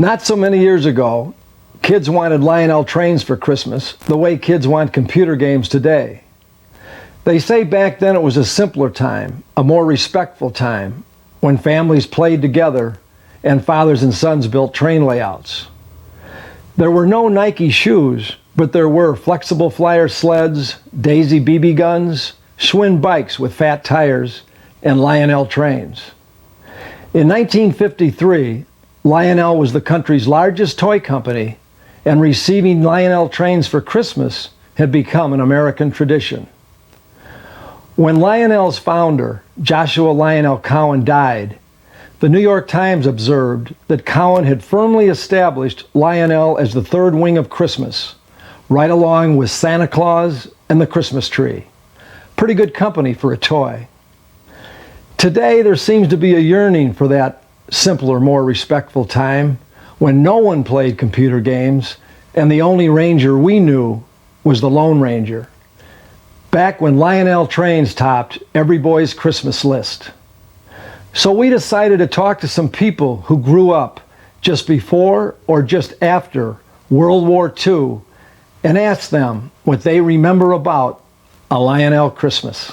Not so many years ago, kids wanted Lionel trains for Christmas the way kids want computer games today. They say back then it was a simpler time, a more respectful time, when families played together and fathers and sons built train layouts. There were no Nike shoes, but there were flexible flyer sleds, Daisy BB guns, Schwinn bikes with fat tires, and Lionel trains. In 1953, Lionel was the country's largest toy company, and receiving Lionel trains for Christmas had become an American tradition. When Lionel's founder, Joshua Lionel Cowan, died, the New York Times observed that Cowan had firmly established Lionel as the third wing of Christmas, right along with Santa Claus and the Christmas tree. Pretty good company for a toy. Today, there seems to be a yearning for that simpler, more respectful time when no one played computer games and the only ranger we knew was the Lone Ranger. Back when Lionel trains topped every boy's Christmas list. So we decided to talk to some people who grew up just before or just after World War II and ask them what they remember about a Lionel Christmas.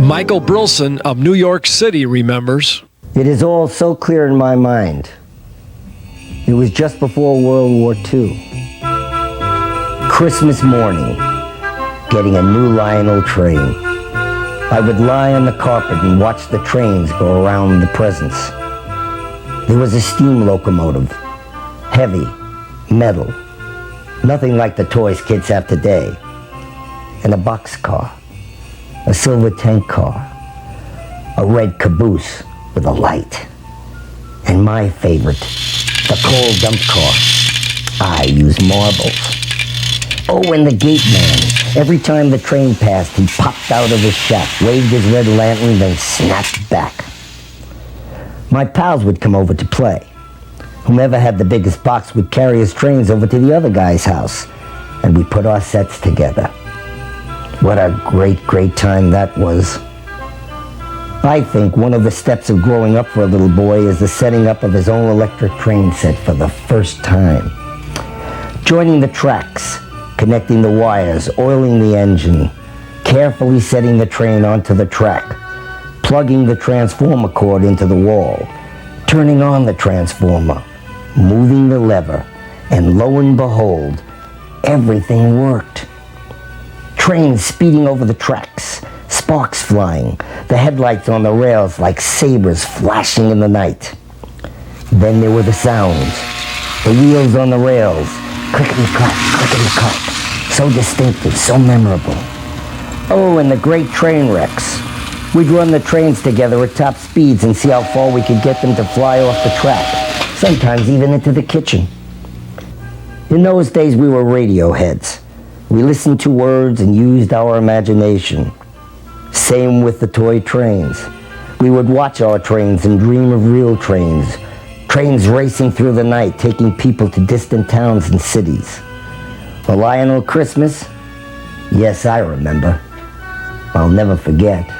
Michael Brilson of New York City remembers. It is all so clear in my mind. It was just before World War II. Christmas morning, getting a new Lionel train. I would lie on the carpet and watch the trains go around the presents. There was a steam locomotive, heavy, metal, nothing like the toys kids have today, and a boxcar. A silver tank car, a red caboose with a light, and my favorite, the coal dump car. I use marbles. Oh, and the gate man. Every time the train passed, he popped out of his shack, waved his red lantern, then snapped back. My pals would come over to play. Whomever had the biggest box would carry his trains over to the other guy's house, and we put our sets together. What a great, great time that was. I think one of the steps of growing up for a little boy is the setting up of his own electric train set for the first time. Joining the tracks, connecting the wires, oiling the engine, carefully setting the train onto the track, plugging the transformer cord into the wall, turning on the transformer, moving the lever, and lo and behold, everything worked. Trains speeding over the tracks, sparks flying, the headlights on the rails like sabers flashing in the night. Then there were the sounds, the wheels on the rails, clickety-clack, clickety-clack, so distinctive, so memorable. Oh, and the great train wrecks. We'd run the trains together at top speeds and see how far we could get them to fly off the track, sometimes even into the kitchen. In those days, we were radio heads. We listened to words and used our imagination. Same with the toy trains. We would watch our trains and dream of real trains. Trains racing through the night, taking people to distant towns and cities. A Lionel Christmas? Yes, I remember. I'll never forget.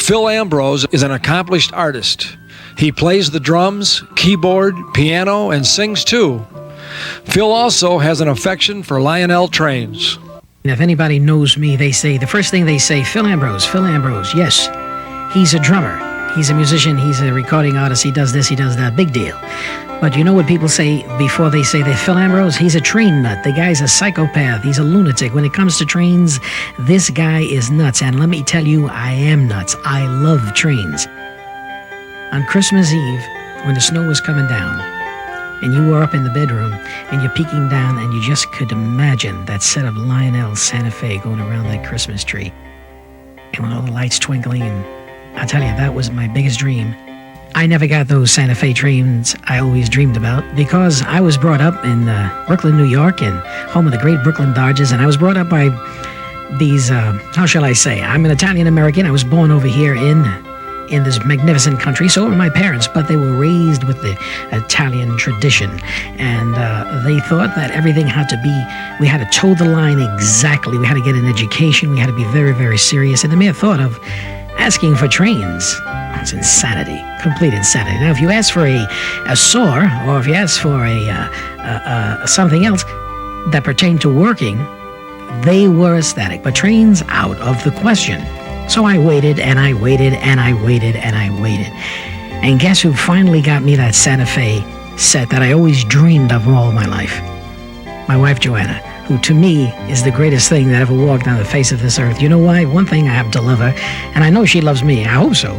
Phil Ambrose is an accomplished artist. He plays the drums, keyboard, piano, and sings too. Phil also has an affection for Lionel Trains. If anybody knows me, they say, the first thing they say, Phil Ambrose, Phil Ambrose. Yes, he's a drummer. He's a musician. He's a recording artist. He does this, he does that. Big deal. But you know what people say before they say they're Phil Ambrose? He's a train nut. The guy's a psychopath. He's a lunatic. When it comes to trains, this guy is nuts. And let me tell you, I am nuts. I love trains. On Christmas Eve, when the snow was coming down, and you were up in the bedroom, and you're peeking down, and you just could imagine that set of Lionel Santa Fe going around that Christmas tree. And with all the lights twinkling, and I'll tell you, that was my biggest dream. I never got those Santa Fe trains I always dreamed about because I was brought up in Brooklyn, New York, and home of the great Brooklyn Dodgers, and I was brought up by these, how shall I say, I'm an Italian-American. I was born over here in this magnificent country, so were my parents, but they were raised with the Italian tradition, and they thought that everything had to be, we had to toe the line exactly, we had to get an education, we had to be very, very serious, and the mere thought of asking for trains, it's insanity, complete insanity. Now, if you ask for a saw, or if you ask for something else that pertained to working, they were ecstatic, but trains out of the question. So I waited, and I waited, and I waited, and I waited. And guess who finally got me that Santa Fe set that I always dreamed of all my life? My wife, Joanna, who to me is the greatest thing that ever walked on the face of this earth. You know why? One thing I have to love her, and I know she loves me. I hope so.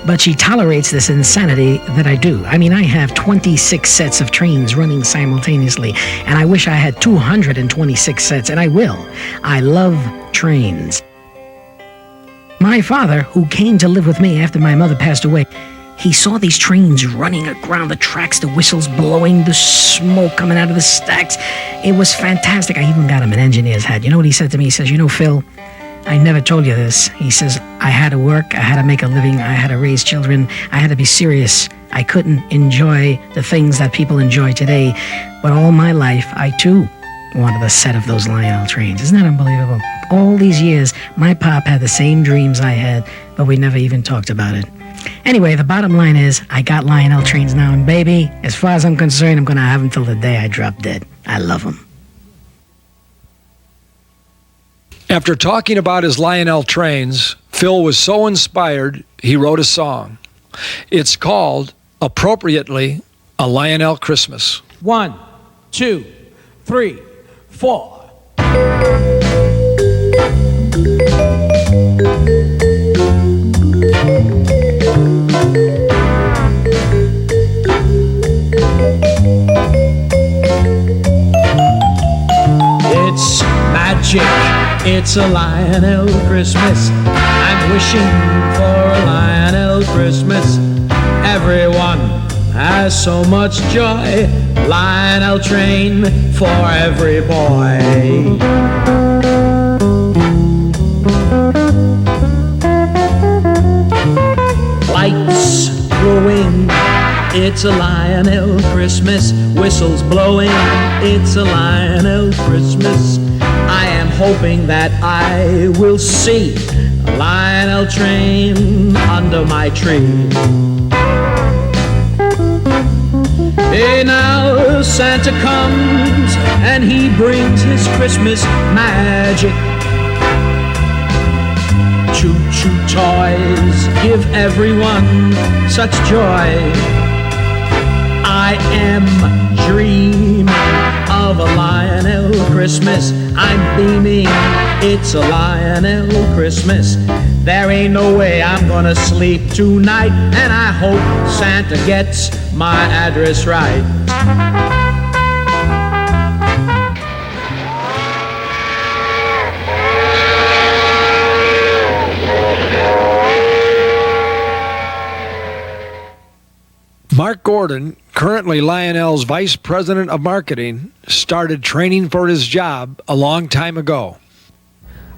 But she tolerates this insanity that I do. I mean, I have 26 sets of trains running simultaneously, and I wish I had 226 sets, and I will. I love trains. My father, who came to live with me after my mother passed away, he saw these trains running around the tracks, the whistles blowing, the smoke coming out of the stacks. It was fantastic. I even got him an engineer's hat. You know what he said to me? He says, you know, Phil, I never told you this. He says, I had to work, I had to make a living, I had to raise children, I had to be serious. I couldn't enjoy the things that people enjoy today, but all my life, I too wanted a set of those Lionel trains. Isn't that unbelievable? All these years, my pop had the same dreams I had, but we never even talked about it. Anyway, the bottom line is, I got Lionel trains now, and baby, as far as I'm concerned, I'm going to have them till the day I drop dead. I love them. After talking about his Lionel trains, Phil was so inspired, he wrote a song. It's called, appropriately, A Lionel Christmas. 1, 2, 3, 4. It's magic, it's a Lionel Christmas. I'm wishing for a Lionel Christmas. Everyone has so much joy. Lionel train for every boy. Lights glowing, it's a Lionel Christmas. Whistles blowing, it's a Lionel Christmas. I am hoping that I will see a Lionel train under my tree. Hey, now Santa comes and he brings his Christmas magic. Choo-choo toys give everyone such joy. I am dreaming of a Lionel Christmas. I'm beaming, it's a Lionel Christmas. There ain't no way I'm gonna sleep tonight, and I hope Santa gets my address right. Mark Gordon, currently Lionel's Vice President of Marketing, started training for his job a long time ago.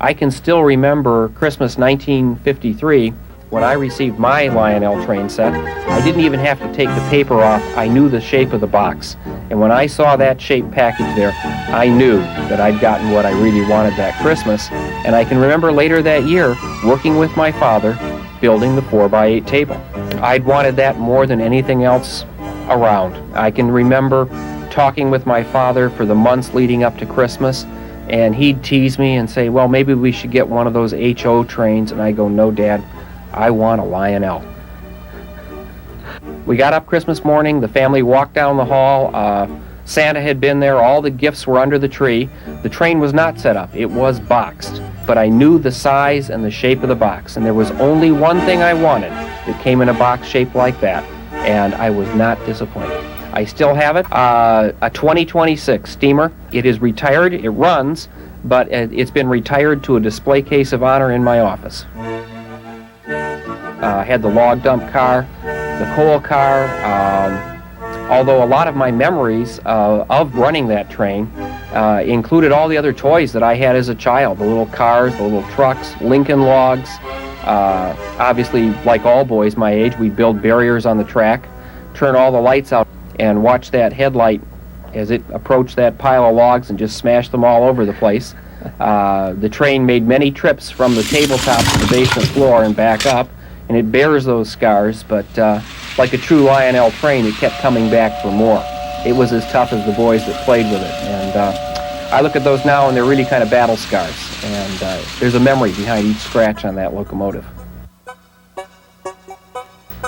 I can still remember Christmas 1953 when I received my Lionel train set. I didn't even have to take the paper off. I knew the shape of the box. And when I saw that shaped package there, I knew that I'd gotten what I really wanted that Christmas. And I can remember later that year working with my father building the 4x8 table. I'd wanted that more than anything else around. I can remember talking with my father for the months leading up to Christmas, and he'd tease me and say, well, maybe we should get one of those HO trains, and I go, no, Dad, I want a Lionel. We got up Christmas morning, the family walked down the hall, Santa had been there, all the gifts were under the tree. The train was not set up, it was boxed. But I knew the size and the shape of the box, and there was only one thing I wanted that came in a box shaped like that, and I was not disappointed. I still have it, a 2026 steamer. It is retired, it runs, but it's been retired to a display case of honor in my office. I had the log dump car, the coal car, although a lot of my memories of running that train included all the other toys that I had as a child, the little cars, the little trucks, Lincoln logs. Obviously, like all boys my age, we'd build barriers on the track, turn all the lights out, and watch that headlight as it approached that pile of logs and just smash them all over the place. The train made many trips from the tabletop to the basement floor and back up, and it bears those scars, but like a true Lionel train, it kept coming back for more. It was as tough as the boys that played with it, and I look at those now and they're really kind of battle scars, and there's a memory behind each scratch on that locomotive.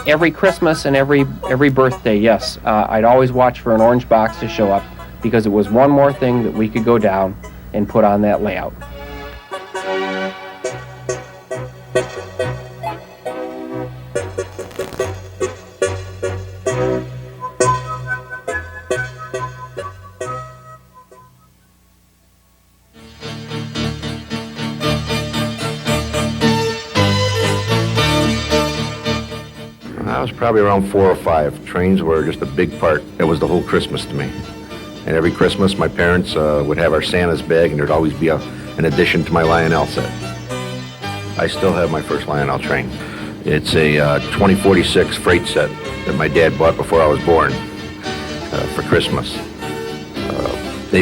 Every Christmas and every birthday, yes, I'd always watch for an orange box to show up because it was one more thing that we could go down and put on that layout. I was probably around 4 or 5. Trains were just a big part. It was the whole Christmas to me. And every Christmas, my parents would have our Santa's bag, and there'd always be an addition to my Lionel set. I still have my first Lionel train. It's a 2046 freight set that my dad bought before I was born for Christmas.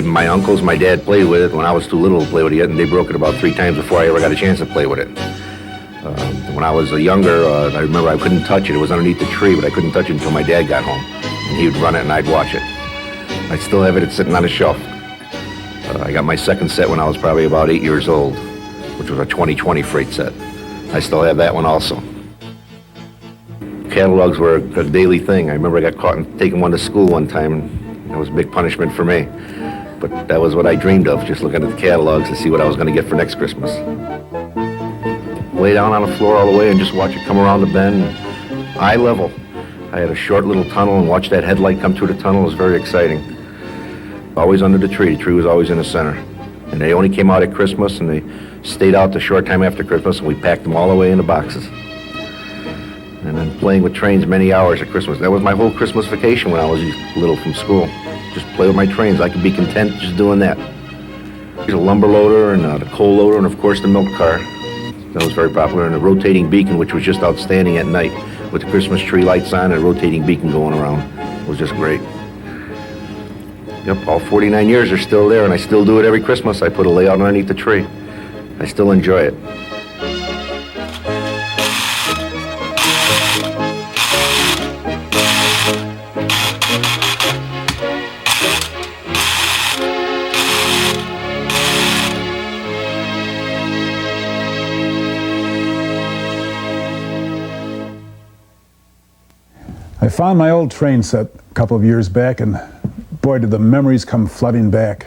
My uncles, my dad played with it when I was too little to play with it yet, and they broke it about 3 times before I ever got a chance to play with it. When I was younger, I remember I couldn't touch it. It was underneath the tree, but I couldn't touch it until my dad got home. And he would run it and I'd watch it. I still have it. It's sitting on a shelf. I got my second set when I was probably about 8 years old, which was a 2020 freight set. I still have that one also. Catalogs were a daily thing. I remember I got caught taking one to school one time, and that was a big punishment for me. But that was what I dreamed of, just looking at the catalogs to see what I was going to get for next Christmas. Lay down on the floor all the way and just watch it come around the bend, eye level. I had a short little tunnel and watch that headlight come through the tunnel. It was very exciting. Always under the tree. The tree was always in the center. And they only came out at Christmas, and they stayed out the short time after Christmas, and we packed them all away in the boxes. And then playing with trains many hours at Christmas. That was my whole Christmas vacation when I was little from school. Just play with my trains. I could be content just doing that. There's a lumber loader and the coal loader, and of course the milk car. That was very popular, and a rotating beacon, which was just outstanding at night, with the Christmas tree lights on and a rotating beacon going around. It was just great. Yep, all 49 years are still there, and I still do it every Christmas. I put a layout underneath the tree. I still enjoy it. I found my old train set a couple of years back, and boy, did the memories come flooding back.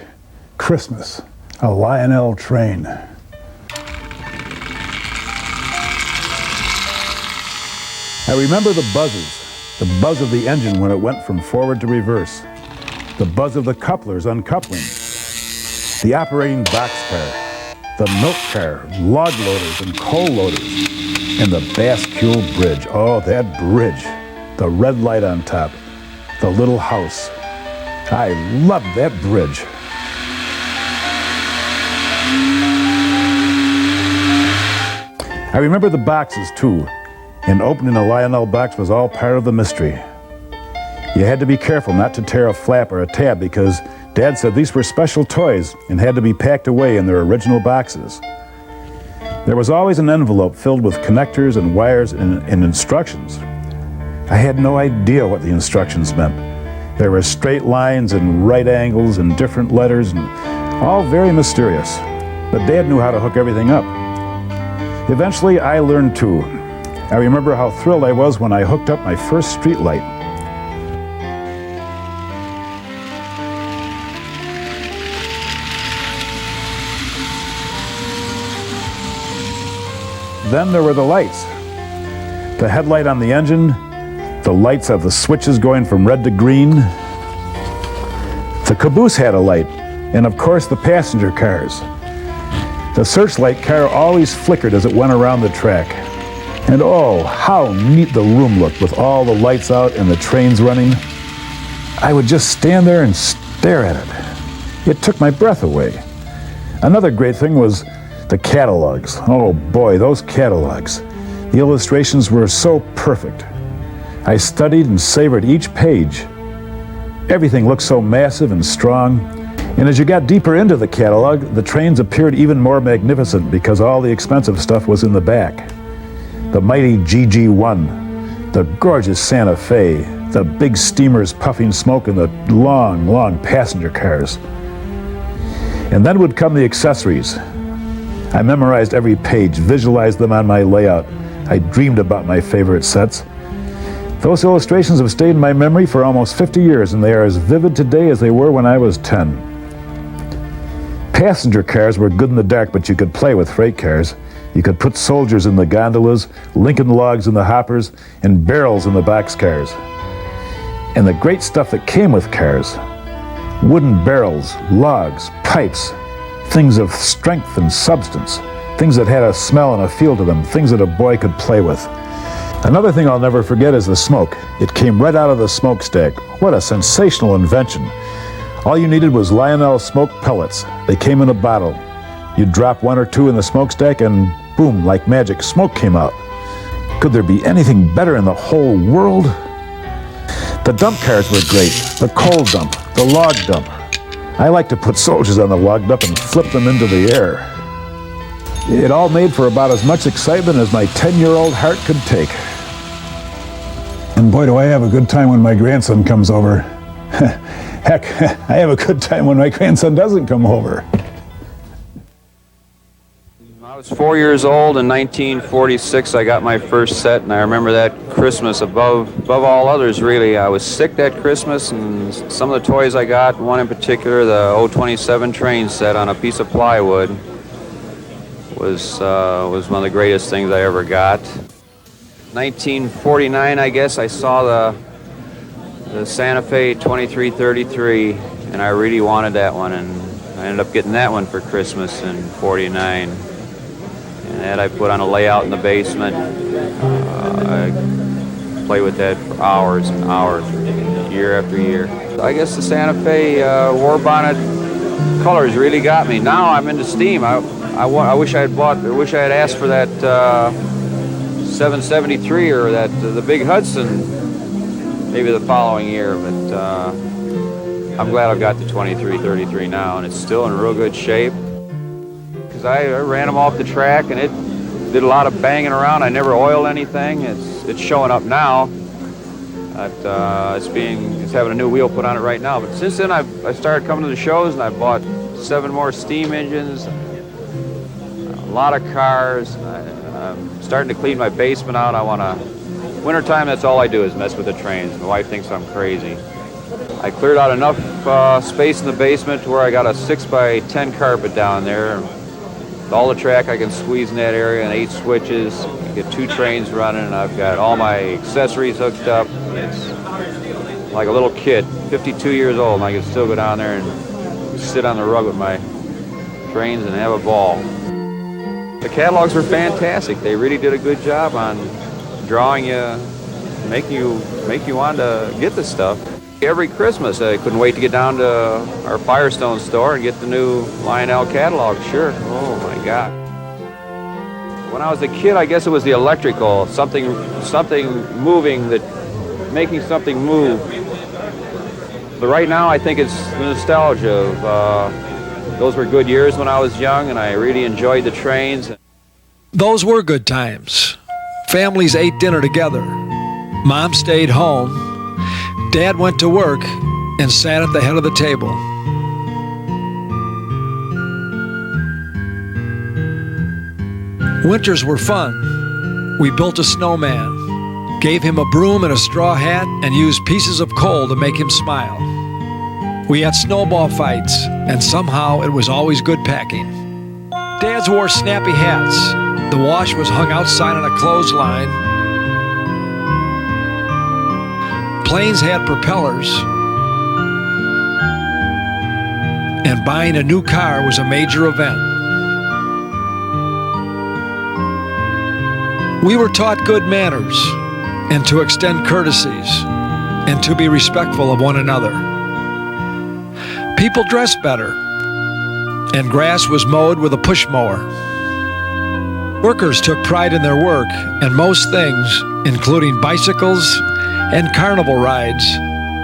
Christmas, a Lionel train. I remember the buzzes, the buzz of the engine when it went from forward to reverse, the buzz of the couplers uncoupling, the operating boxcar, the milk car, log loaders and coal loaders, and the Bascule Bridge. Oh, that bridge. The red light on top, the little house. I loved that bridge. I remember the boxes too, and opening a Lionel box was all part of the mystery. You had to be careful not to tear a flap or a tab because Dad said these were special toys and had to be packed away in their original boxes. There was always an envelope filled with connectors and wires and instructions. I had no idea what the instructions meant. There were straight lines and right angles and different letters, and all very mysterious. But Dad knew how to hook everything up. Eventually, I learned too. I remember how thrilled I was when I hooked up my first street light. Then there were the lights. The headlight on the engine, the lights of the switches going from red to green. The caboose had a light, and of course the passenger cars. The searchlight car always flickered as it went around the track. And oh, how neat the room looked with all the lights out and the trains running. I would just stand there and stare at it. It took my breath away. Another great thing was the catalogs. Oh boy, those catalogs. The illustrations were so perfect. I studied and savored each page. Everything looked so massive and strong. And as you got deeper into the catalog, the trains appeared even more magnificent because all the expensive stuff was in the back. The mighty GG1, the gorgeous Santa Fe, the big steamers puffing smoke in the long, long passenger cars. And then would come the accessories. I memorized every page, visualized them on my layout. I dreamed about my favorite sets. Those illustrations have stayed in my memory for almost 50 years, and they are as vivid today as they were when I was 10. Passenger cars were good in the dark, but you could play with freight cars. You could put soldiers in the gondolas, Lincoln logs in the hoppers, and barrels in the boxcars. And the great stuff that came with cars. Wooden barrels, logs, pipes, things of strength and substance, things that had a smell and a feel to them, things that a boy could play with. Another thing I'll never forget is the smoke. It came right out of the smokestack. What a sensational invention. All you needed was Lionel smoke pellets. They came in a bottle. You'd drop one or two in the smokestack and boom, like magic, smoke came out. Could there be anything better in the whole world? The dump cars were great. The coal dump, the log dump. I like to put soldiers on the log dump and flip them into the air. It all made for about as much excitement as my 10-year-old heart could take. And boy, do I have a good time when my grandson comes over. Heck, I have a good time when my grandson doesn't come over. I was 4 years old in 1946. I got my first set, and I remember that Christmas above all others, really. I was sick that Christmas, and some of the toys I got, one in particular, the 027 train set on a piece of plywood, was one of the greatest things I ever got. 1949, I guess, I saw the Santa Fe 2333, and I really wanted that one, and I ended up getting that one for Christmas in '49. And that I put on a layout in the basement. I played with that for hours and hours, year after year. I guess the Santa Fe war bonnet colors really got me. Now I'm into steam. I wish I had asked for that 773 or that the big Hudson maybe the following year, but I'm glad I've got the 2333 now, and it's still in real good shape. Because I ran them off the track, and it did a lot of banging around. I never oiled anything. It's showing up now. It's having a new wheel put on it right now. But since then, I started coming to the shows, and I bought 7 more steam engines, a lot of cars. I'm starting to clean my basement out. Wintertime, that's all I do is mess with the trains. My wife thinks I'm crazy. I cleared out enough space in the basement to where I got a 6x10 carpet down there. All the track I can squeeze in that area, and 8 switches. I get 2 trains running, and I've got all my accessories hooked up. It's like a little kid, 52 years old, and I can still go down there and sit on the rug with my trains and have a ball. The catalogs were fantastic. They really did a good job on drawing you, make you want to get the stuff. Every Christmas, I couldn't wait to get down to our Firestone store and get the new Lionel catalog. Sure. Oh my God. When I was a kid, I guess it was the electrical, something moving, making something move. But right now, I think it's the nostalgia of those were good years when I was young, and I really enjoyed the trains. Those were good times. Families ate dinner together. Mom stayed home. Dad went to work and sat at the head of the table. Winters were fun. We built a snowman, gave him a broom and a straw hat, and used pieces of coal to make him smile. We had snowball fights, and somehow it was always good packing. Dads wore snappy hats. The wash was hung outside on a clothesline. Planes had propellers. And buying a new car was a major event. We were taught good manners, and to extend courtesies, and to be respectful of one another. People dressed better, and grass was mowed with a push mower. Workers took pride in their work, and most things, including bicycles and carnival rides,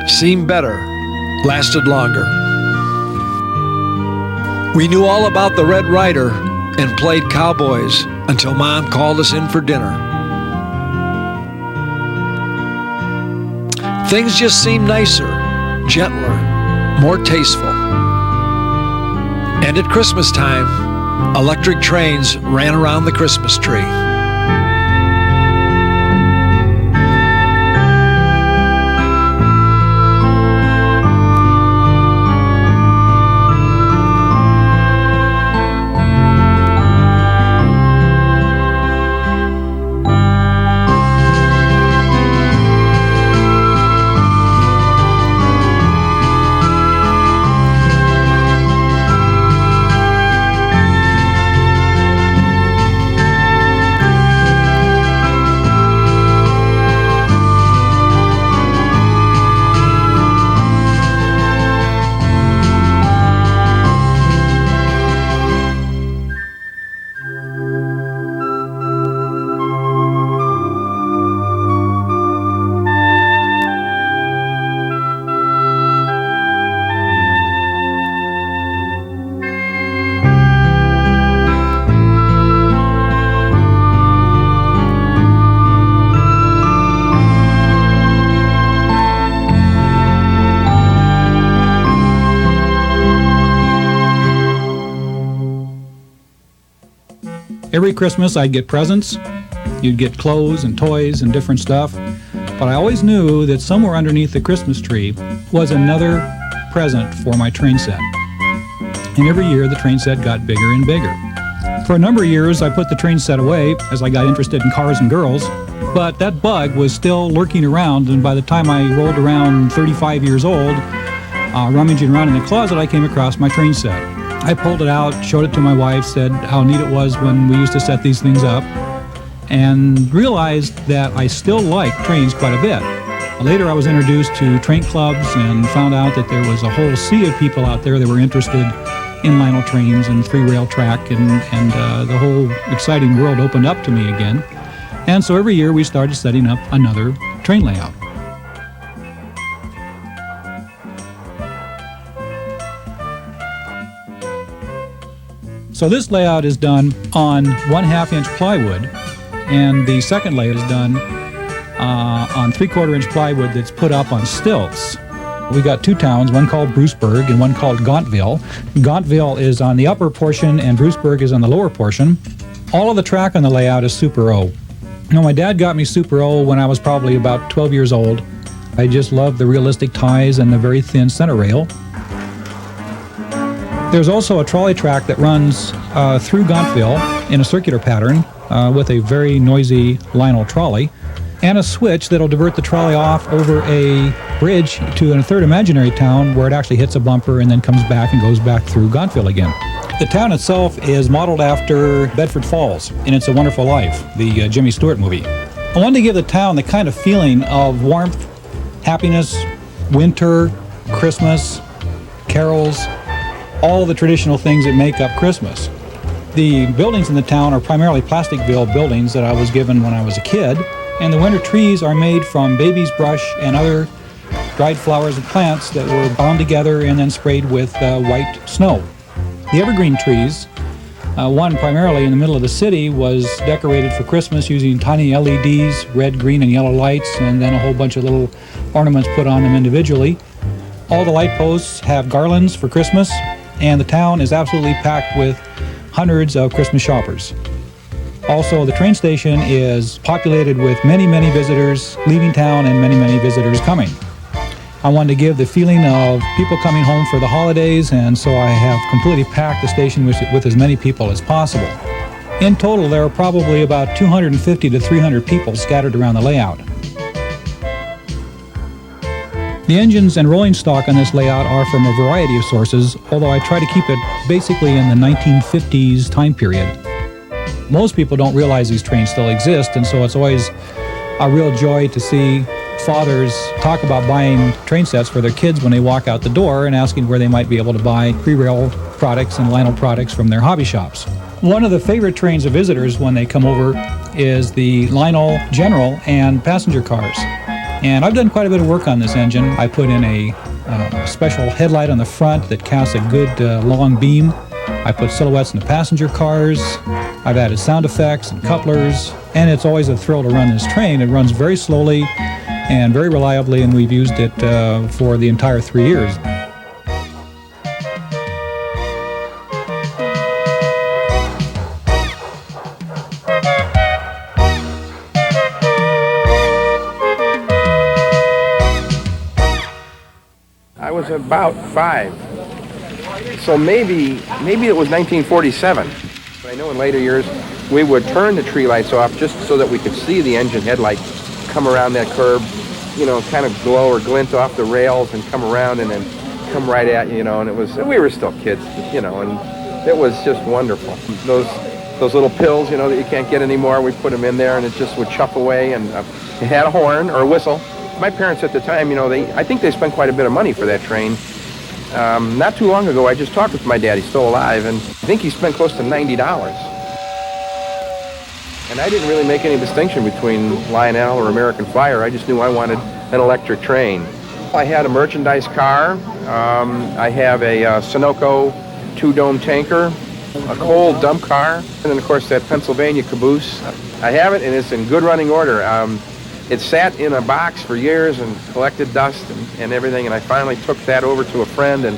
seemed better, lasted longer. We knew all about the Red Ryder and played cowboys until Mom called us in for dinner. Things just seemed nicer, gentler, more tasteful. And at Christmas time, electric trains ran around the Christmas tree. Every Christmas I'd get presents. You'd get clothes and toys and different stuff. But I always knew that somewhere underneath the Christmas tree was another present for my train set. And every year the train set got bigger and bigger. For a number of years I put the train set away as I got interested in cars and girls. But that bug was still lurking around, and by the time I rolled around 35 years old, rummaging around in the closet, I came across my train set. I pulled it out, showed it to my wife, said how neat it was when we used to set these things up, and realized that I still like trains quite a bit. Later I was introduced to train clubs and found out that there was a whole sea of people out there that were interested in Lionel trains and three-rail track, and the whole exciting world opened up to me again. And so every year we started setting up another train layout. So this layout is done on 1/2 inch plywood, and the second layout is done on 3/4 inch plywood that's put up on stilts. We got two towns, one called Bruceburg and one called Gauntville. Gauntville is on the upper portion and Bruceburg is on the lower portion. All of the track on the layout is Super O. Now, my dad got me Super O when I was probably about 12 years old. I just loved the realistic ties and the very thin center rail. There's also a trolley track that runs through Gauntville in a circular pattern with a very noisy Lionel trolley, and a switch that'll divert the trolley off over a bridge to a third imaginary town where it actually hits a bumper and then comes back and goes back through Gauntville again. The town itself is modeled after Bedford Falls in It's a Wonderful Life, the Jimmy Stewart movie. I wanted to give the town the kind of feeling of warmth, happiness, winter, Christmas, carols, all the traditional things that make up Christmas. The buildings in the town are primarily plastic-built buildings that I was given when I was a kid, and the winter trees are made from baby's brush and other dried flowers and plants that were bound together and then sprayed with white snow. The evergreen trees One primarily in the middle of the city was decorated for Christmas using tiny LEDs, red, green, and yellow lights, and then a whole bunch of little ornaments put on them individually. All the light posts have garlands for Christmas, and the town is absolutely packed with hundreds of Christmas shoppers. Also, the train station is populated with many, many visitors leaving town and many, many visitors coming. I wanted to give the feeling of people coming home for the holidays, and so I have completely packed the station with as many people as possible. In total, there are probably about 250 to 300 people scattered around the layout. The engines and rolling stock on this layout are from a variety of sources, although I try to keep it basically in the 1950s time period. Most people don't realize these trains still exist, and so it's always a real joy to see fathers talk about buying train sets for their kids when they walk out the door and asking where they might be able to buy pre-rail products and Lionel products from their hobby shops. One of the favorite trains of visitors when they come over is the Lionel General and passenger cars. And I've done quite a bit of work on this engine. I put in a special headlight on the front that casts a good long beam. I put silhouettes in the passenger cars. I've added sound effects and couplers, and it's always a thrill to run this train. It runs very slowly and very reliably, and we've used it for the entire 3 years. I was about 5, so maybe it was 1947. I know in later years we would turn the tree lights off just so that we could see the engine headlight come around that curve, you know, kind of glow or glint off the rails and come around and then come right at you, you know, and we were still kids, you know, and it was just wonderful. Those little pills, you know, that you can't get anymore, we put them in there and it just would chuff away, and it had a horn or a whistle. My parents at the time, you know, I think they spent quite a bit of money for that train. Not too long ago, I just talked with my dad, he's still alive, and I think he spent close to $90. And I didn't really make any distinction between Lionel or American Flyer. I just knew I wanted an electric train. I had a merchandise car. I have a Sunoco 2-dome tanker, a coal dump car, and then of course that Pennsylvania caboose. I have it and it's in good running order. It sat in a box for years and collected dust and everything, and I finally took that over to a friend, and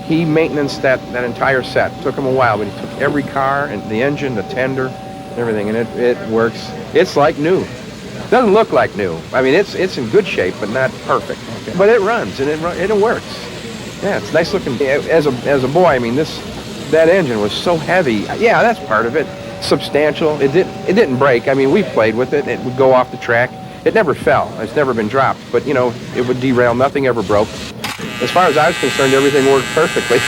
he maintenanced that entire set. It took him a while, but he took every car and the engine, the tender, everything, and it works. It's like new. It doesn't look like new. I mean, it's in good shape, but not perfect. Okay. But it runs and it works. Yeah, it's nice looking. As a boy, I mean, that engine was so heavy. Yeah, that's part of it. Substantial. It didn't break. I mean, we played with it. It would go off the track. It never fell. It's never been dropped. But you know, it would derail. Nothing ever broke. As far as I was concerned, everything worked perfectly.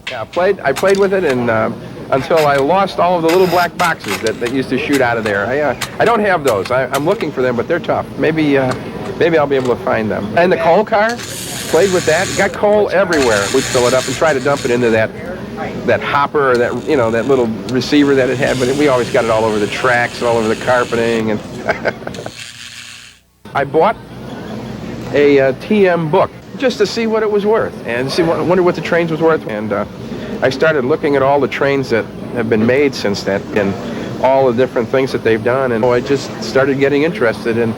Yeah, I played with it and until I lost all of the little black boxes that used to shoot out of there. I don't have those. I'm looking for them, but they're tough. Maybe I'll be able to find them. And the coal car, played with that. Got coal everywhere. We'd fill it up and try to dump it into that hopper or that, you know, that little receiver that it had. But we always got it all over the tracks, all over the carpeting. And I bought a TM book just to see what it was worth and wonder what the trains was worth. And I started looking at all the trains that have been made since then and all the different things that they've done, and I just started getting interested. And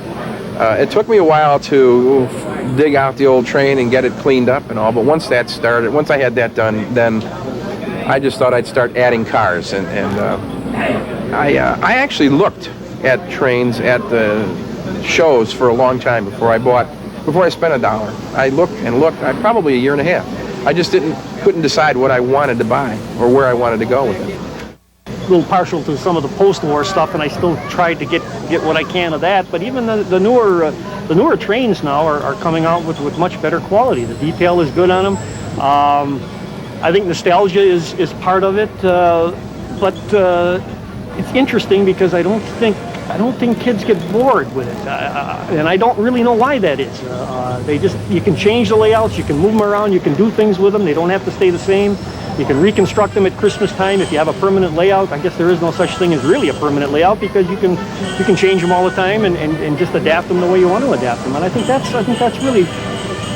it took me a while to dig out the old train and get it cleaned up and all, but once I had that done, then I just thought I'd start adding cars. And I actually looked at trains at the shows for a long time before I spent $1. I looked and looked, probably a year and a half. I just couldn't decide what I wanted to buy or where I wanted to go with it. A little partial to some of the post-war stuff, and I still tried to get what I can of that. But even the newer trains now are coming out with much better quality. The detail is good on them. I think nostalgia is part of it, but it's interesting because I don't think kids get bored with it, and I don't really know why that is. You can change the layouts, you can move them around, you can do things with them. They don't have to stay the same. You can reconstruct them at Christmas time if you have a permanent layout. I guess there is no such thing as really a permanent layout because you can change them all the time and just adapt them the way you want to adapt them. And I think that's really it.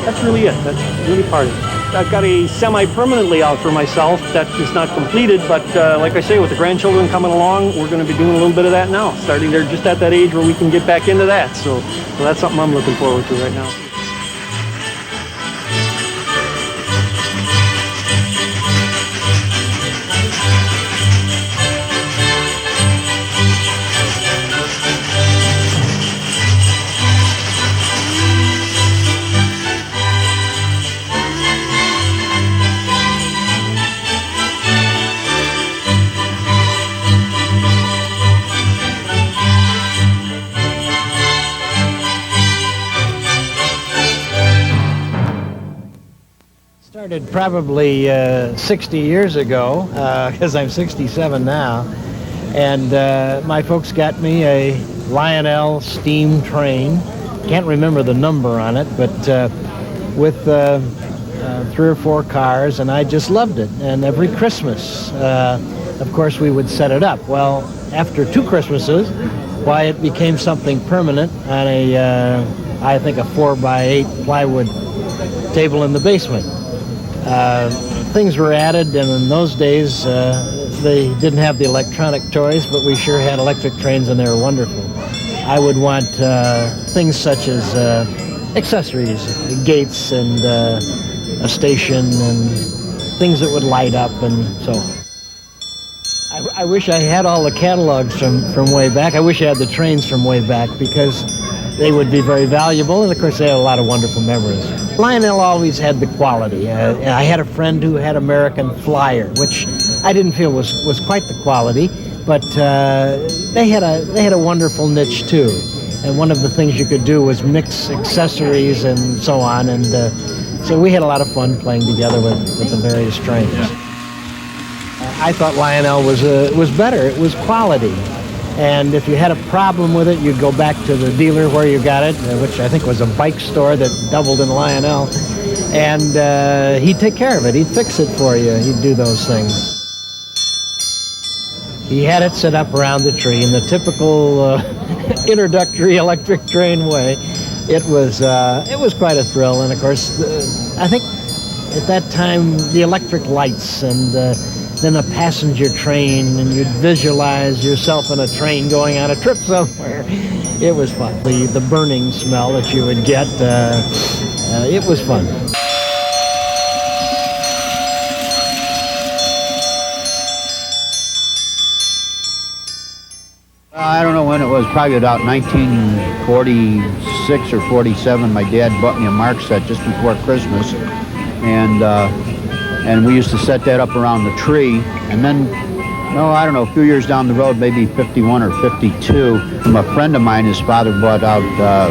That's really part of it. I've got a semi-permanent layout for myself that is not completed, but like I say, with the grandchildren coming along, we're going to be doing a little bit of that now. Starting there just at that age where we can get back into that. So that's something I'm looking forward to right now. Started probably 60 years ago, because I'm 67 now, and my folks got me a Lionel steam train. Can't remember the number on it, but with 3 or 4 cars, and I just loved it. And every Christmas, of course, we would set it up. Well, after 2 Christmases, why, it became something permanent on a, I think, a 4x8 plywood table in the basement. Things were added, and in those days they didn't have the electronic toys, but we sure had electric trains, and they were wonderful. I would want things such as accessories, gates and a station and things that would light up and so on. I wish I had all the catalogs from way back. I wish I had the trains from way back, because they would be very valuable, and of course they had a lot of wonderful memories. Lionel always had the quality. I had a friend who had American Flyer, which I didn't feel was quite the quality, but they had a wonderful niche too. And one of the things you could do was mix accessories and so on, and so we had a lot of fun playing together with the various trains. I thought Lionel was better. It was quality. And if you had a problem with it, you'd go back to the dealer where you got it, which I think was a bike store that doubled in Lionel, and he'd take care of it. He'd fix it for you. He'd do those things. He had it set up around the tree in the typical introductory electric train way. It was quite a thrill, and of course, I think at that time the electric lights and then a passenger train, and you'd visualize yourself in a train going on a trip somewhere. It was fun. The burning smell that you would get, it was fun. I don't know when it was, probably about 1946 or 47. My dad bought me a Mark set just before Christmas, and we used to set that up around the tree. And then, I don't know, a few years down the road, maybe 51 or 52, from a friend of mine, his father bought out a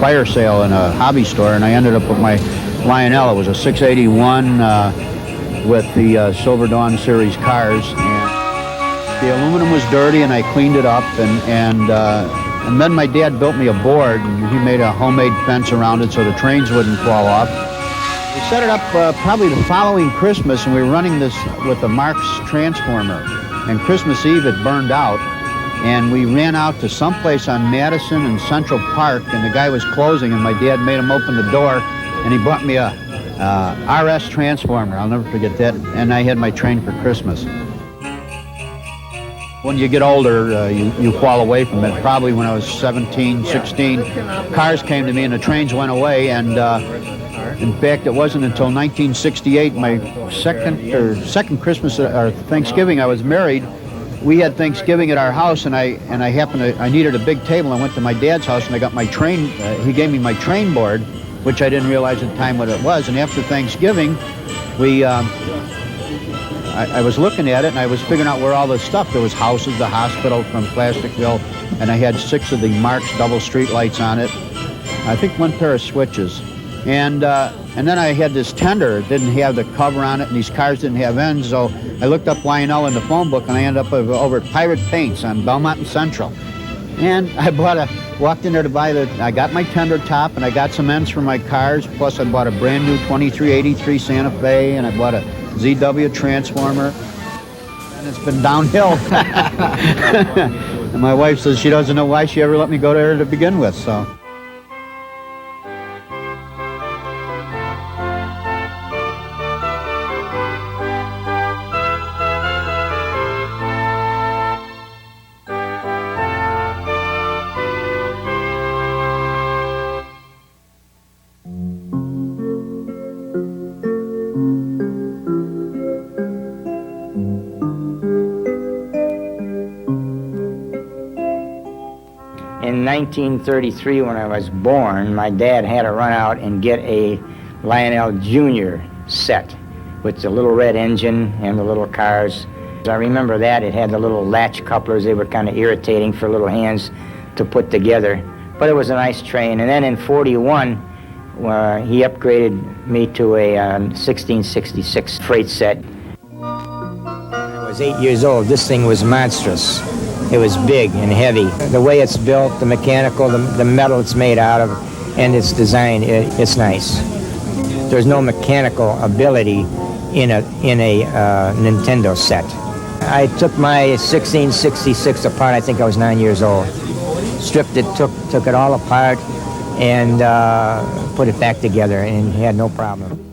fire sale in a hobby store, and I ended up with my Lionel. It was a 681 with the Silver Dawn series cars. And the aluminum was dirty, and I cleaned it up, and then my dad built me a board, and he made a homemade fence around it so the trains wouldn't fall off. We set it up probably the following Christmas, and we were running this with a Marx transformer. And Christmas Eve it burned out, and we ran out to someplace on Madison and Central Park, and the guy was closing, and my dad made him open the door, and he bought me a RS transformer. I'll never forget that, and I had my train for Christmas. When you get older, you fall away from it. Probably when I was 17, 16, cars came to me and the trains went away, and in fact, it wasn't until 1968, my second Christmas or Thanksgiving, I was married. We had Thanksgiving at our house, and I needed a big table. I went to my dad's house, and I got my train. He gave me my train board, which I didn't realize at the time what it was. And after Thanksgiving, I was looking at it, and I was figuring out where all this stuff. There was houses, the hospital from Plasticville, and I had 6 of the Marx double street lights on it. I think 1 pair of switches. And then I had this tender. It didn't have the cover on it, and these cars didn't have ends, so I looked up Lionel in the phone book, and I ended up over at Pirate Paints on Belmont and Central. And I walked in there to buy I got my tender top, and I got some ends for my cars, plus I bought a brand new 2383 Santa Fe, and I bought a ZW transformer, and it's been downhill. And my wife says she doesn't know why she ever let me go there to begin with, so. 1933, when I was born, my dad had to run out and get a Lionel Jr. set with the little red engine and the little cars. I remember that. It had the little latch couplers. They were kind of irritating for little hands to put together. But it was a nice train. And then in 41, he upgraded me to a 1666 freight set. When I was 8 years old, this thing was monstrous. It was big and heavy. The way it's built, the mechanical, the metal it's made out of, and its design, it's nice. There's no mechanical ability in a Nintendo set. I took my 1666 apart. I think I was 9 years old. Stripped it, took it all apart, and put it back together, and had no problem.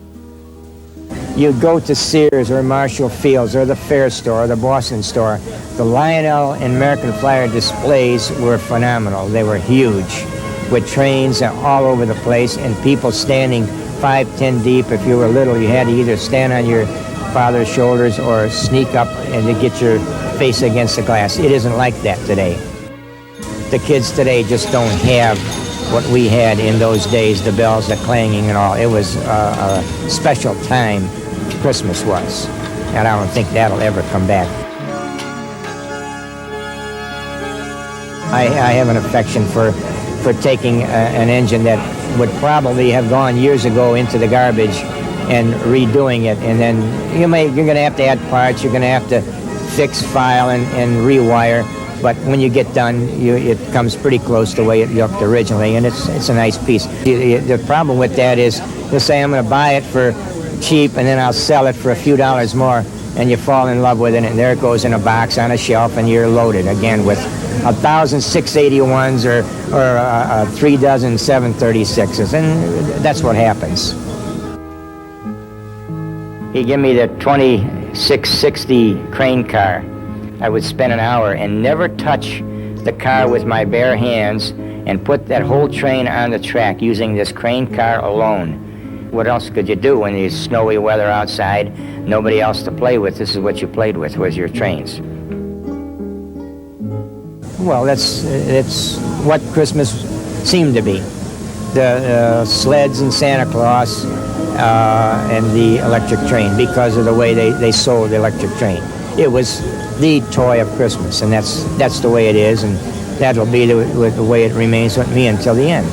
You'd go to Sears or Marshall Fields or the Fair store or the Boston store. The Lionel and American Flyer displays were phenomenal. They were huge, with trains all over the place and people standing 5, 10 deep. If you were little, you had to either stand on your father's shoulders or sneak up and to get your face against the glass. It isn't like that today. The kids today just don't have what we had in those days, the bells, the clanging and all. It was a special time, Christmas was, and I don't think that'll ever come back. I have an affection for taking an engine that would probably have gone years ago into the garbage and redoing it, and then you're going to have to add parts, you're going to have to fix, file, and rewire. But when you get done, it comes pretty close to the way it looked originally, and it's a nice piece. The problem with that is, let's say I'm going to buy it for cheap, and then I'll sell it for a few dollars more, and you fall in love with it, and there it goes in a box on a shelf, and you're loaded again with 1,000 681s or 3 dozen 736s, and that's what happens. He gave me the 2660 crane car. I would spend an hour and never touch the car with my bare hands and put that whole train on the track using this crane car alone. What else could you do when there's snowy weather outside, nobody else to play with? This is what you played with, was your trains. Well, that's what Christmas seemed to be. The sleds and Santa Claus and the electric train, because of the way they sold the electric train. It was the toy of Christmas, and that's the way it is, and that'll be the way it remains with me until the end.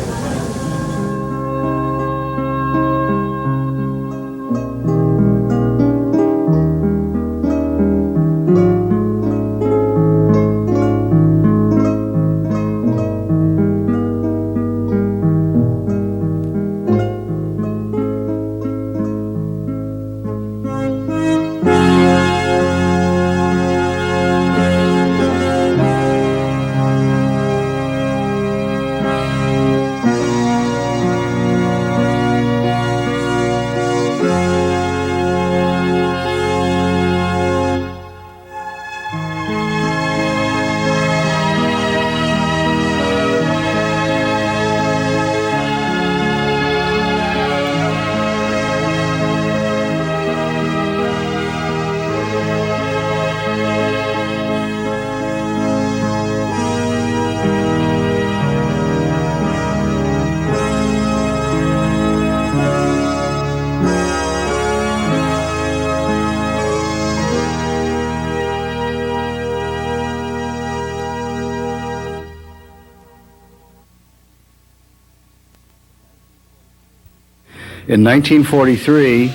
In 1943,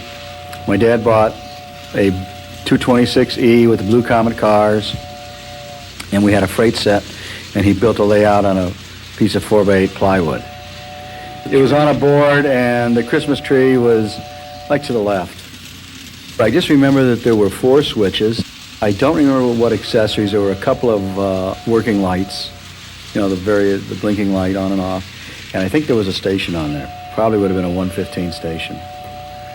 my dad bought a 226E with the Blue Comet cars, and we had a freight set, and he built a layout on a piece of 4x8 plywood. It was on a board, and the Christmas tree was like to the left. I just remember that there were 4 switches. I don't remember what accessories. There were a couple of working lights, you know, the blinking light on and off, and I think there was a station on there. Probably would have been a 115 station.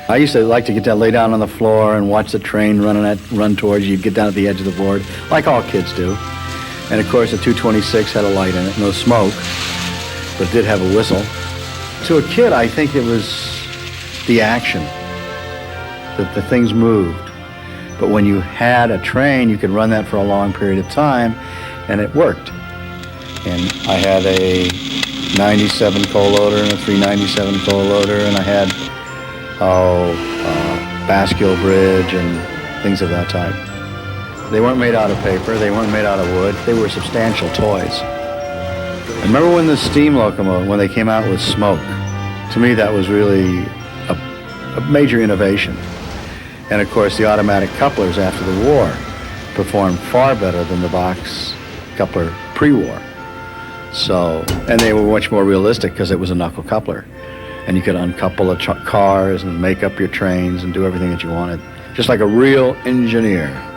I used to like to get down, lay down on the floor and watch the train run towards you. You'd get down at the edge of the board, like all kids do. And of course, the 226 had a light in it, no smoke, but did have a whistle. To a kid, I think it was the action, that the things moved. But when you had a train, you could run that for a long period of time, and it worked. And I had a 97 coal loader and a 397 coal loader, and I had bascule bridge and things of that type. They weren't made out of paper, they weren't made out of wood, they were substantial toys. I remember when the steam locomotive, when they came out with smoke, to me that was really a major innovation. And of course the automatic couplers after the war performed far better than the box coupler pre-war. So, and they were much more realistic because it was a knuckle coupler. And you could uncouple the cars and make up your trains and do everything that you wanted. Just like a real engineer.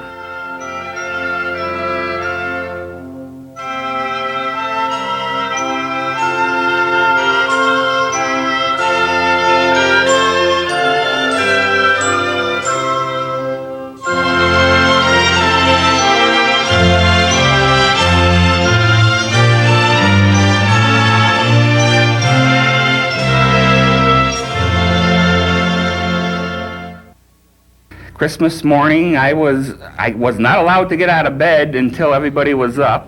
Christmas morning, I was not allowed to get out of bed until everybody was up.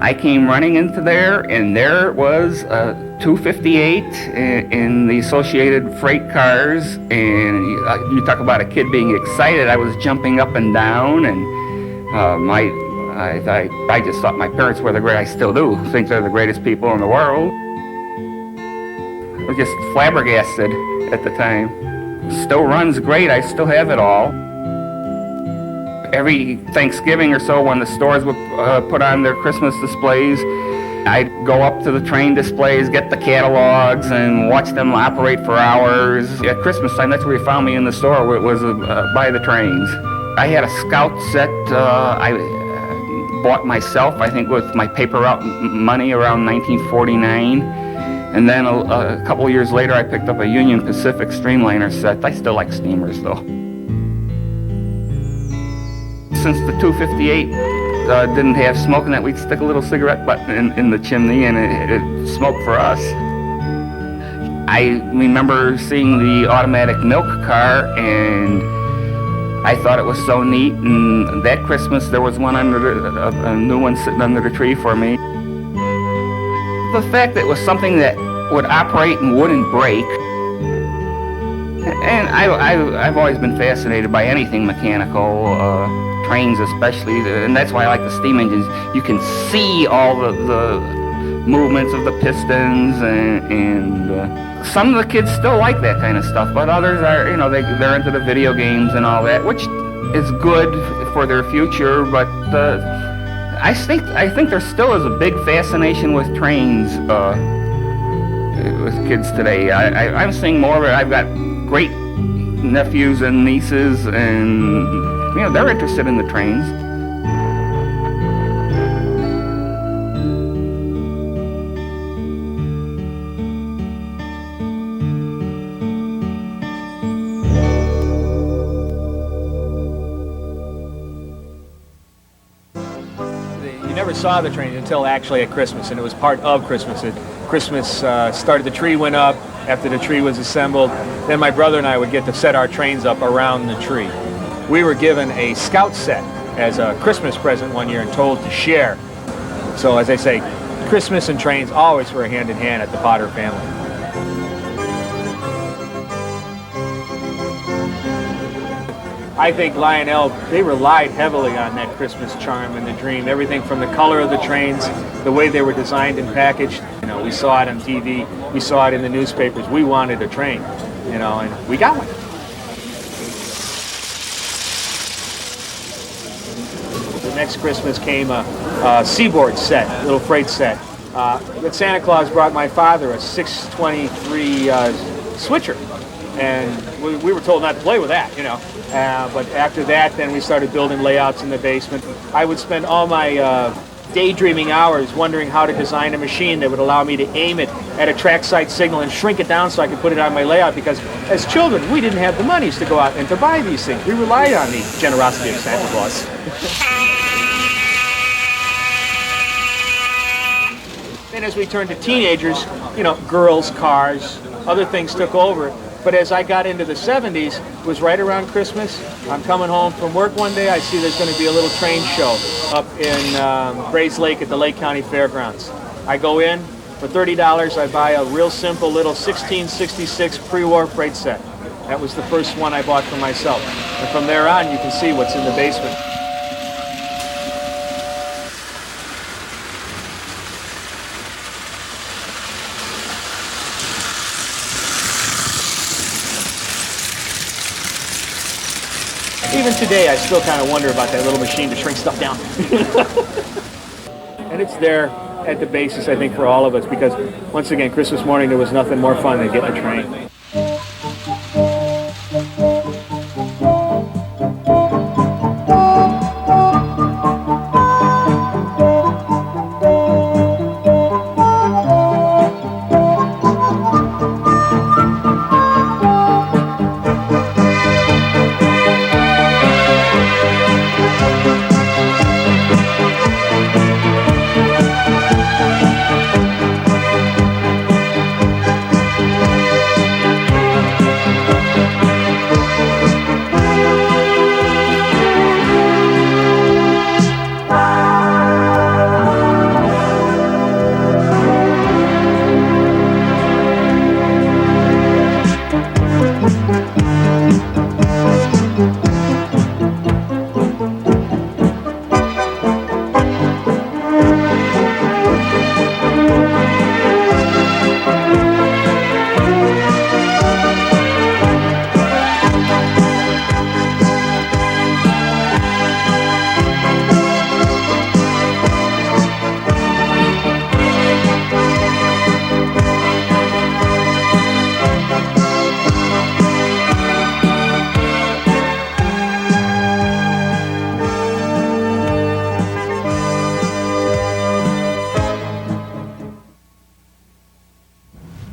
I came running into there, and there was a 258 in the Associated Freight cars, and you talk about a kid being excited. I was jumping up and down, and I just thought my parents were the great. I still do think they're the greatest people in the world. I was just flabbergasted at the time. Still runs great. I still have it all. Every Thanksgiving or so, when the stores would put on their Christmas displays, I'd go up to the train displays, get the catalogs, and watch them operate for hours. At Christmas time, that's where you found me in the store. It was by the trains. I had a Scout set I bought myself, I think, with my paper route money around 1949. And then a couple of years later, I picked up a Union Pacific Streamliner set. I still like steamers, though. Since the 258 didn't have smoke in it, we'd stick a little cigarette butt in the chimney, and it smoked for us. I remember seeing the automatic milk car, and I thought it was so neat. And that Christmas, there was one a new one sitting under the tree for me. The fact that it was something that would operate and wouldn't break. And I've always been fascinated by anything mechanical, trains especially, and that's why I like the steam engines. You can see all the movements of the pistons, and some of the kids still like that kind of stuff, but others are, they're into the video games and all that, which is good for their future, but I think there still is a big fascination with trains with kids today. I'm seeing more of it. I've got great nephews and nieces, and they're interested in the trains. Saw the train until actually at Christmas, and it was part of Christmas. Christmas started, the tree went up. After the tree was assembled, then my brother and I would get to set our trains up around the tree. We were given a Scout set as a Christmas present one year and told to share. So as I say, Christmas and trains always were hand in hand at the Potter family. I think Lionel, they relied heavily on that Christmas charm and the dream. Everything from the color of the trains, the way they were designed and packaged. We saw it on TV, we saw it in the newspapers. We wanted a train, and we got one. The next Christmas came a Seaboard set, a little freight set. But Santa Claus brought my father a 623 switcher. And we were told not to play with that, but after that, then we started building layouts in the basement. I would spend all my daydreaming hours wondering how to design a machine that would allow me to aim it at a trackside signal and shrink it down so I could put it on my layout, because as children, we didn't have the monies to go out and to buy these things. We relied on the generosity of Santa Claus. Then as we turned to teenagers, girls, cars, other things took over. But as I got into the 70s, it was right around Christmas. I'm coming home from work one day. I see there's going to be a little train show up in Grays Lake at the Lake County Fairgrounds. I go in. For $30, I buy a real simple little 1666 pre-war freight set. That was the first one I bought for myself. And from there on, you can see what's in the basement. Even today, I still kind of wonder about that little machine to shrink stuff down. And it's there at the basis, I think, for all of us, because once again, Christmas morning, there was nothing more fun than getting a train.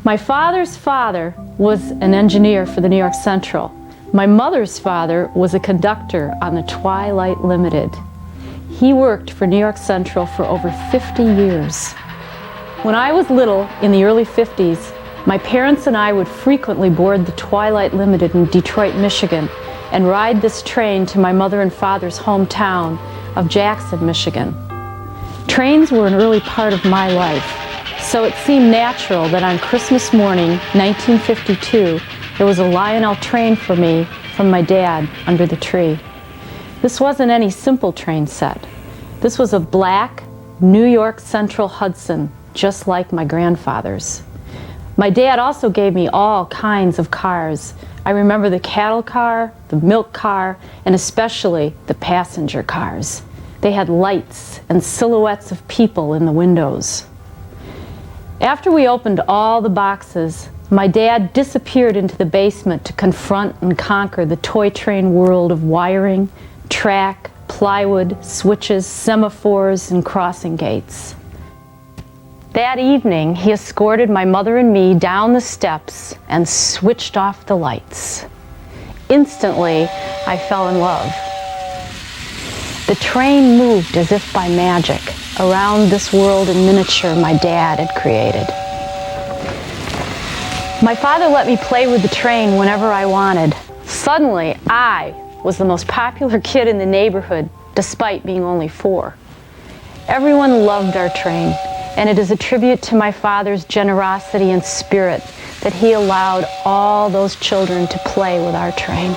My father's father was an engineer for the New York Central. My mother's father was a conductor on the Twilight Limited. He worked for New York Central for over 50 years. When I was little, in the early 50s, my parents and I would frequently board the Twilight Limited in Detroit, Michigan, and ride this train to my mother and father's hometown of Jackson, Michigan. Trains were an early part of my life. So it seemed natural that on Christmas morning, 1952, there was a Lionel train for me from my dad under the tree. This wasn't any simple train set. This was a black New York Central Hudson, just like my grandfather's. My dad also gave me all kinds of cars. I remember the cattle car, the milk car, and especially the passenger cars. They had lights and silhouettes of people in the windows. After we opened all the boxes, my dad disappeared into the basement to confront and conquer the toy train world of wiring, track, plywood, switches, semaphores, and crossing gates. That evening, he escorted my mother and me down the steps and switched off the lights. Instantly, I fell in love. The train moved as if by magic around this world in miniature my dad had created. My father let me play with the train whenever I wanted. Suddenly, I was the most popular kid in the neighborhood, despite being only 4. Everyone loved our train, and it is a tribute to my father's generosity and spirit that he allowed all those children to play with our train.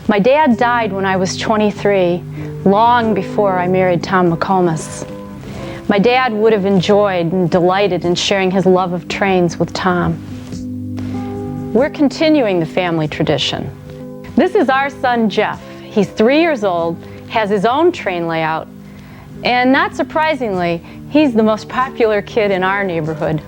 My dad died when I was 23, long before I married Tom McComas. My dad would have enjoyed and delighted in sharing his love of trains with Tom. We're continuing the family tradition. This is our son, Jeff. He's 3 years old, has his own train layout, and not surprisingly, he's the most popular kid in our neighborhood.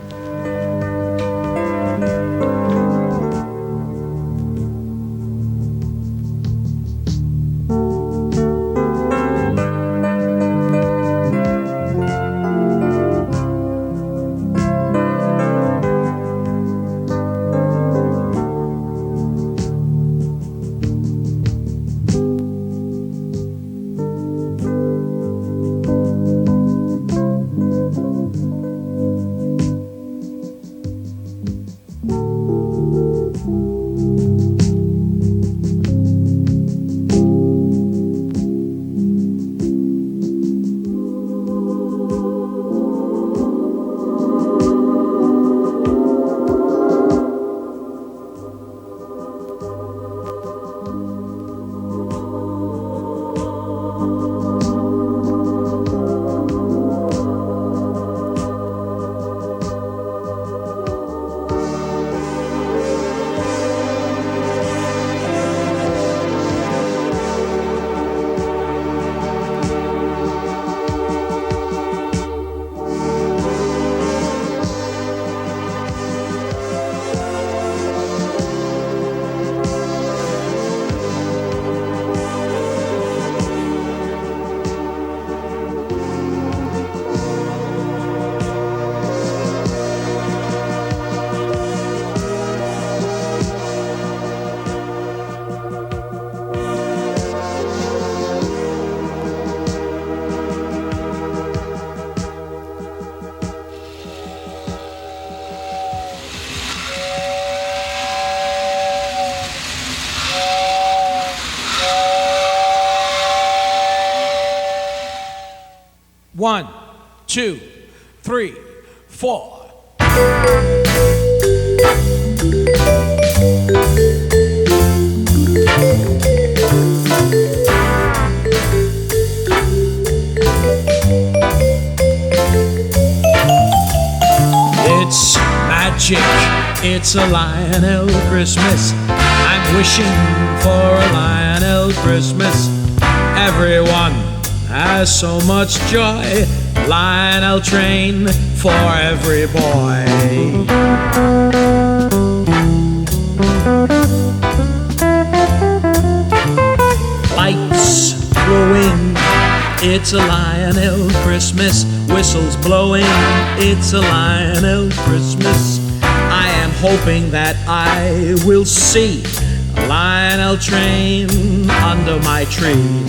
1, 2, 3, 4. It's magic, it's a Lionel Christmas. I'm wishing for a Lionel Christmas. Everyone has so much joy. Lionel train for every boy. Lights glowing, it's a Lionel Christmas. Whistles blowing, it's a Lionel Christmas. I am hoping that I will see a Lionel train under my tree.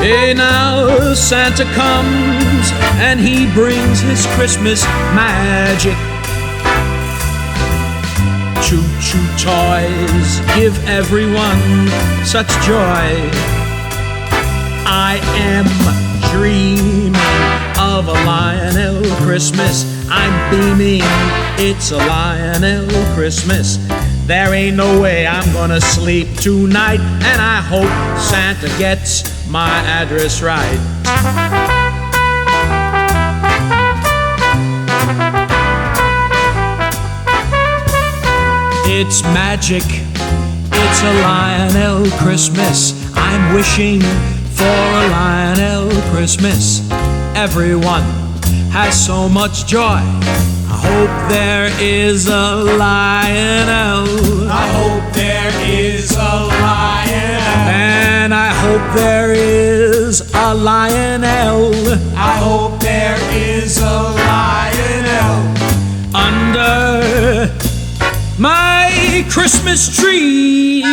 Hey, now Santa comes and he brings his Christmas magic. Choo-choo toys give everyone such joy. I am dreaming of a Lionel Christmas. I'm beaming, it's a Lionel Christmas. There ain't no way I'm gonna sleep tonight, and I hope Santa gets my address right. It's magic, it's a Lionel Christmas. I'm wishing for a Lionel Christmas. Everyone has so much joy. I hope there is a Lionel. I hope there is a Lionel. And I hope there is a Lionel. I hope there is a Lionel under my Christmas tree.